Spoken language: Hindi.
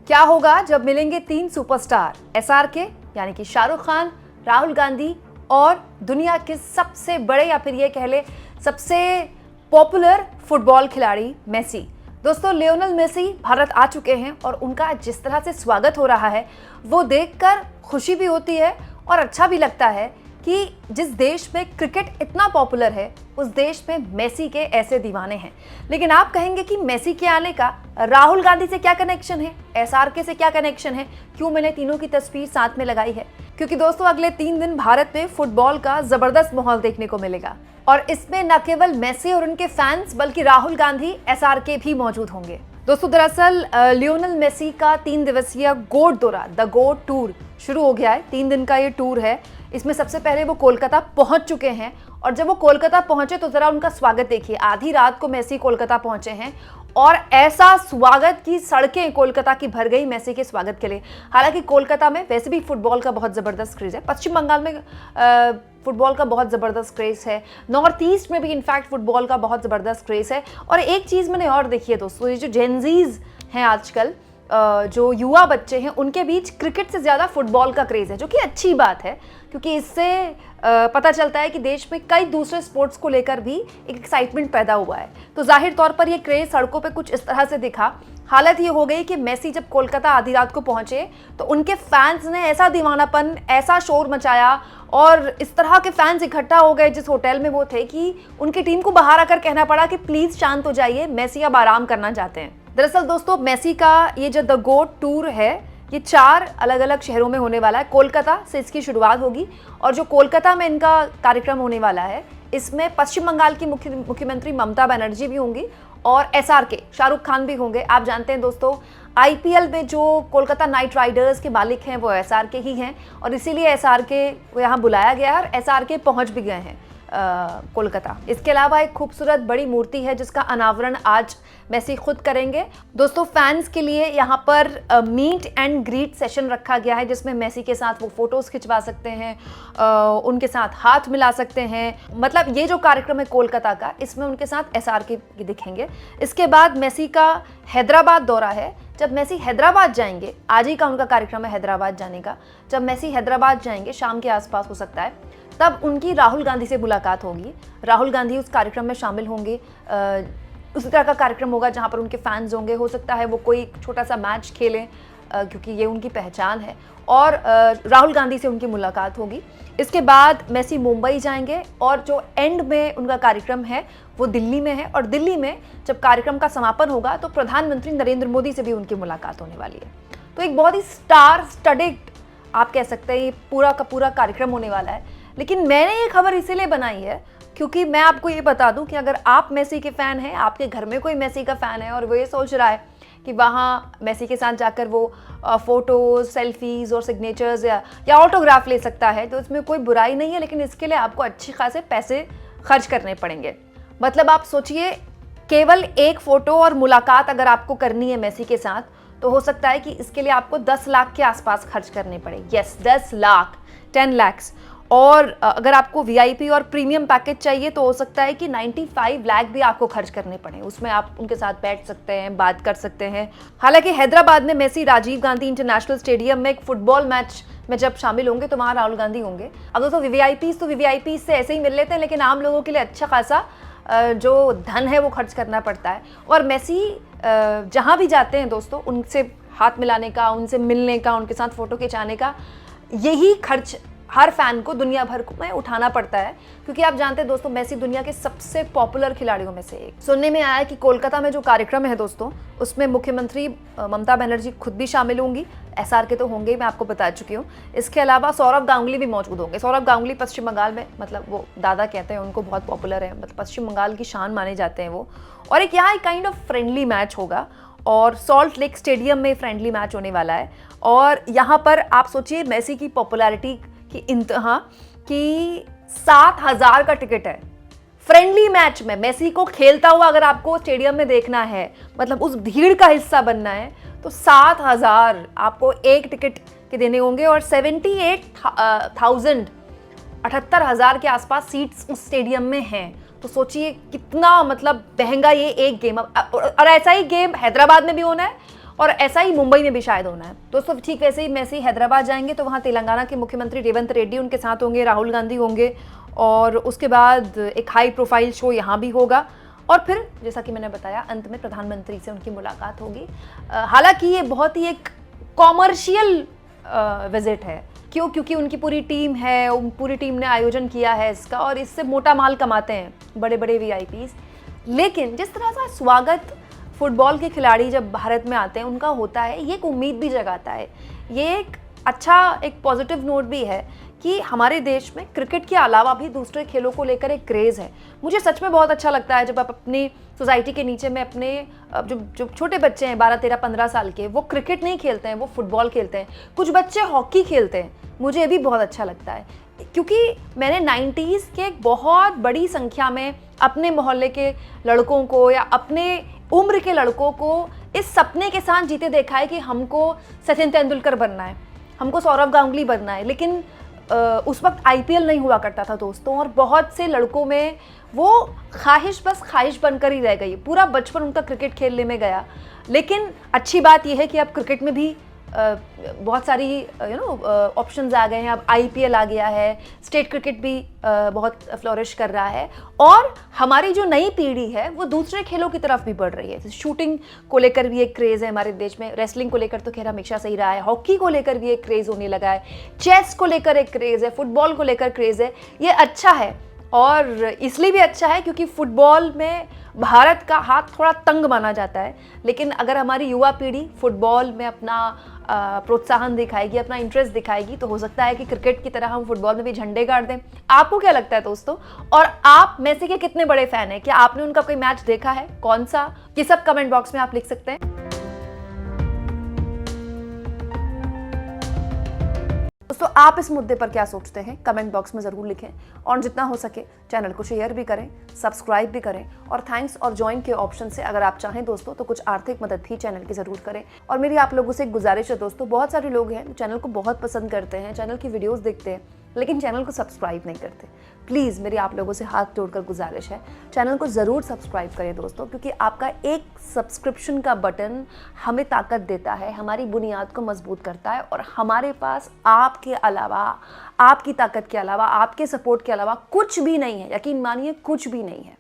क्या होगा जब मिलेंगे तीन सुपरस्टार एसआरके यानी कि शाहरुख खान, राहुल गांधी और दुनिया के सबसे बड़े या फिर ये कह ले सबसे पॉपुलर फुटबॉल खिलाड़ी मेसी। दोस्तों, लियोनेल मेसी भारत आ चुके हैं और उनका जिस तरह से स्वागत हो रहा है वो देखकर खुशी भी होती है और अच्छा भी लगता है कि जिस देश में क्रिकेट इतना पॉपुलर है उस देश में मेसी के ऐसे दीवाने हैं। लेकिन आप कहेंगे कि मेसी के आने का राहुल गांधी से क्या कनेक्शन है, एसआरके से क्या कनेक्शन है, क्यों मैंने तीनों की तस्वीर साथ में लगाई है? क्योंकि दोस्तों अगले 3 दिन भारत में फुटबॉल का जबरदस्त माहौल देखने को मिलेगा और इसमें न केवल मेसी और उनके फैंस बल्कि राहुल गांधी, एसआरके भी मौजूद होंगे। दोस्तों दरअसल लियोनेल मेसी का 3 दिवसीय गोट दौरा द गोट टूर शुरू हो गया है। 3 दिन का ये टूर है। इसमें सबसे पहले वो कोलकाता पहुंच चुके हैं और जब वो कोलकाता पहुंचे तो जरा उनका स्वागत देखिए। आधी रात को मेसी कोलकाता पहुंचे हैं और ऐसा स्वागत की सड़कें कोलकाता की भर गई मेसी के स्वागत के लिए। हालांकि कोलकाता में वैसे भी फुटबॉल का बहुत ज़बरदस्त क्रेज़ है, पश्चिम बंगाल में फुटबॉल का बहुत ज़बरदस्त क्रेज़ है, नॉर्थ ईस्ट में भी इनफैक्ट फुटबॉल का बहुत ज़बरदस्त क्रेज़ है। और एक चीज़ मैंने और देखी है दोस्तों, ये जो जेनजीज हैं आजकल, जो युवा बच्चे हैं, उनके बीच क्रिकेट से ज़्यादा फुटबॉल का क्रेज़ है, जो कि अच्छी बात है क्योंकि इससे पता चलता है कि देश में कई दूसरे स्पोर्ट्स को लेकर भी एक एक्साइटमेंट पैदा हुआ है। तो जाहिर तौर पर ये क्रेज़ सड़कों पे कुछ इस तरह से दिखा। हालत ये हो गई कि मेसी जब कोलकाता आधी रात को पहुंचे तो उनके फैंस ने ऐसा दीवानापन, ऐसा शोर मचाया और इस तरह के फैंस इकट्ठा हो गए जिस होटल में वो थे कि उनकी टीम को बाहर आकर कहना पड़ा कि प्लीज़ शांत हो जाइए, मेसी अब आराम करना चाहते हैं। दरअसल दोस्तों मेसी का ये जो द गोट टूर है ये 4 अलग अलग शहरों में होने वाला है। कोलकाता से इसकी शुरुआत होगी और जो कोलकाता में इनका कार्यक्रम होने वाला है इसमें पश्चिम बंगाल की मुख्यमंत्री ममता बनर्जी भी होंगी और एसआरके शाहरुख खान भी होंगे। आप जानते हैं दोस्तों आईपीएल में जो कोलकाता नाइट राइडर्स के मालिक हैं वो एसआरके ही हैं और इसीलिए एसआरके को यहाँ बुलाया गया है और एसआरके पहुँच भी गए हैं कोलकाता। इसके अलावा एक खूबसूरत बड़ी मूर्ति है जिसका अनावरण आज मेसी खुद करेंगे। दोस्तों फैंस के लिए यहाँ पर मीट एंड ग्रीट सेशन रखा गया है जिसमें मेसी के साथ वो फोटोज़ खिंचवा सकते हैं, उनके साथ हाथ मिला सकते हैं। मतलब ये जो कार्यक्रम है कोलकाता का, इसमें उनके साथ एसआरके दिखेंगे। इसके बाद मेसी का हैदराबाद दौरा है। जब मेसी हैदराबाद जाएंगे, आज ही का उनका कार्यक्रम है हैदराबाद जाने का, जब मेसी हैदराबाद जाएंगे शाम के आसपास हो सकता है, तब उनकी राहुल गांधी से मुलाकात होगी। राहुल गांधी उस कार्यक्रम में शामिल होंगे। उसी तरह का कार्यक्रम होगा जहां पर उनके फैंस होंगे। हो सकता है वो कोई छोटा सा मैच खेलें क्योंकि ये उनकी पहचान है और राहुल गांधी से उनकी मुलाकात होगी। इसके बाद मेसी मुंबई जाएंगे और जो एंड में उनका कार्यक्रम है वो दिल्ली में है और दिल्ली में जब कार्यक्रम का समापन होगा तो प्रधानमंत्री नरेंद्र मोदी से भी उनकी मुलाकात होने वाली है। तो एक बहुत ही स्टार स्टडेड आप कह सकते हैं ये पूरा का पूरा कार्यक्रम होने वाला है। लेकिन मैंने ये खबर इसीलिए बनाई है क्योंकि मैं आपको ये बता दूं कि अगर आप मेसी के फ़ैन हैं, आपके घर में कोई मेसी का फ़ैन है और वो ये सोच रहा है कि वहाँ मेसी के साथ जाकर वो फ़ोटोज़, सेल्फीज़ और सिग्नेचर्स या ऑटोग्राफ ले सकता है, तो इसमें कोई बुराई नहीं है। लेकिन इसके लिए आपको अच्छे खासे पैसे खर्च करने पड़ेंगे। मतलब आप सोचिए, केवल एक फ़ोटो और मुलाकात अगर आपको करनी है मेसी के साथ तो हो सकता है कि इसके लिए आपको 10 लाख के आसपास खर्च करने पड़े। Yes, 10 lakh, 10 lakhs। और अगर आपको वीआईपी और प्रीमियम पैकेज चाहिए तो हो सकता है कि 95 लाख भी आपको खर्च करने पड़े। उसमें आप उनके साथ बैठ सकते हैं, बात कर सकते हैं। हालांकि हैदराबाद में Messi Rajiv Gandhi international stadium में एक फुटबॉल मैच में जब शामिल होंगे तो वहाँ राहुल गांधी होंगे। अब दोस्तों वीवीआईपी से ऐसे ही मिल लेते हैं, लेकिन आम लोगों के लिए अच्छा खासा जो धन है वो खर्च करना पड़ता है। और मेसी जहाँ भी जाते हैं दोस्तों, उनसे हाथ मिलाने का, उनसे मिलने का, उनके साथ फ़ोटो खिंचाने का यही खर्च हर फैन को दुनिया भर में उठाना पड़ता है क्योंकि आप जानते हैं दोस्तों मेसी दुनिया के सबसे पॉपुलर खिलाड़ियों में से एक। सुनने में आया है कि कोलकाता में जो कार्यक्रम है दोस्तों उसमें मुख्यमंत्री ममता बनर्जी खुद भी शामिल होंगी, एसआरके तो होंगे ही, मैं आपको बता चुकी हूँ। इसके अलावा सौरव गांगुली भी मौजूद होंगे। सौरव गांगुली पश्चिम बंगाल में, मतलब वो दादा कहते हैं उनको, बहुत पॉपुलर है, मतलब पश्चिम बंगाल की शान माने जाते हैं वो। और एक यहाँ एक काइंड ऑफ फ्रेंडली मैच होगा और सॉल्ट लेक स्टेडियम में फ्रेंडली मैच होने वाला है। और यहाँ पर आप सोचिए मेसी की पॉपुलैरिटी की इंतहा कि 7,000 का टिकट है फ्रेंडली मैच में। मेसी को खेलता हुआ अगर आपको स्टेडियम में देखना है, मतलब उस भीड़ का हिस्सा बनना है, तो 7,000 आपको एक टिकट के देने होंगे और 78,000 78,000 के आसपास सीट्स उस स्टेडियम में हैं। तो सोचिए कितना मतलब महंगा ये एक गेम। और ऐसा ही गेम हैदराबाद में भी होना है और ऐसा ही मुंबई में भी शायद होना है दोस्तों। ठीक वैसे ही मैसी हैदराबाद जाएंगे तो वहाँ तेलंगाना के मुख्यमंत्री रेवंत रेड्डी उनके साथ होंगे, राहुल गांधी होंगे, और उसके बाद एक हाई प्रोफाइल शो यहाँ भी होगा, और फिर जैसा कि मैंने बताया अंत में प्रधानमंत्री से उनकी मुलाकात होगी। हालांकि ये बहुत ही एक कॉमर्शियल विजिट है, क्यों? क्योंकि उनकी पूरी टीम है, पूरी टीम ने आयोजन किया है इसका, और इससे मोटा माल कमाते हैं बड़े बड़े वीआईपीज। लेकिन जिस तरह का स्वागत फुटबॉल के खिलाड़ी जब भारत में आते हैं उनका होता है, ये एक उम्मीद भी जगाता है। ये एक अच्छा एक पॉजिटिव नोट भी है कि हमारे देश में क्रिकेट के अलावा भी दूसरे खेलों को लेकर एक क्रेज़ है। मुझे सच में बहुत अच्छा लगता है जब आप अपनी सोसाइटी के नीचे में अपने जो छोटे बच्चे हैं 12, 13, 15 साल के, वो क्रिकेट नहीं खेलते हैं, वो फुटबॉल खेलते हैं। कुछ बच्चे हॉकी खेलते हैं, मुझे ये भी बहुत अच्छा लगता है, क्योंकि मैंने 90s के एक बहुत बड़ी संख्या में अपने मोहल्ले के लड़कों को या अपने उम्र के लड़कों को इस सपने के साथ जीते देखा है कि हमको सचिन तेंदुलकर बनना है, हमको सौरव गांगुली बनना है। लेकिन उस वक्त आईपीएल नहीं हुआ करता था दोस्तों, और बहुत से लड़कों में वो ख्वाहिश बस ख्वाहिश बनकर ही रह गई। पूरा बचपन उनका क्रिकेट खेलने में गया। लेकिन अच्छी बात यह है कि अब क्रिकेट में भी बहुत सारी ऑप्शंस आ गए हैं। अब आईपीएल आ गया है, स्टेट क्रिकेट भी बहुत फ्लोरिश कर रहा है, और हमारी जो नई पीढ़ी है वो दूसरे खेलों की तरफ भी बढ़ रही है। शूटिंग को लेकर भी एक क्रेज़ है हमारे देश में, रेसलिंग को लेकर तो खैर हमेशा सही रहा है, हॉकी को लेकर भी एक क्रेज़ होने लगा है, चेस को लेकर एक क्रेज़ है, फुटबॉल को लेकर क्रेज़ है। ये अच्छा है, और इसलिए भी अच्छा है क्योंकि फुटबॉल में भारत का हाथ थोड़ा तंग माना जाता है। लेकिन अगर हमारी युवा पीढ़ी फुटबॉल में अपना प्रोत्साहन दिखाएगी, अपना इंटरेस्ट दिखाएगी, तो हो सकता है कि क्रिकेट की तरह हम फुटबॉल में भी झंडे गाड़ दें। आपको क्या लगता है दोस्तों? और आप मेसी के कितने बड़े फैन हैं? क्या आपने उनका कोई मैच देखा है? कौन सा? ये सब कमेंट बॉक्स में आप लिख सकते हैं। दोस्तों, आप इस मुद्दे पर क्या सोचते हैं? कमेंट बॉक्स में ज़रूर लिखें, और जितना हो सके चैनल को शेयर भी करें, सब्सक्राइब भी करें, और थैंक्स और ज्वाइन के ऑप्शन से अगर आप चाहें दोस्तों तो कुछ आर्थिक मदद भी चैनल की ज़रूर करें। और मेरी आप लोगों से एक गुजारिश है दोस्तों, बहुत सारे लोग हैं जो चैनल को बहुत पसंद करते हैं, चैनल की वीडियोज़ देखते हैं, लेकिन चैनल को सब्सक्राइब नहीं करते। प्लीज़ मेरी आप लोगों से हाथ जोड़कर गुजारिश है, चैनल को ज़रूर सब्सक्राइब करें दोस्तों, क्योंकि आपका एक सब्सक्रिप्शन का बटन हमें ताकत देता है, हमारी बुनियाद को मजबूत करता है, और हमारे पास आपके अलावा, आपकी ताकत के अलावा, आपके सपोर्ट के अलावा कुछ भी नहीं है। यकीन मानिए, कुछ भी नहीं है।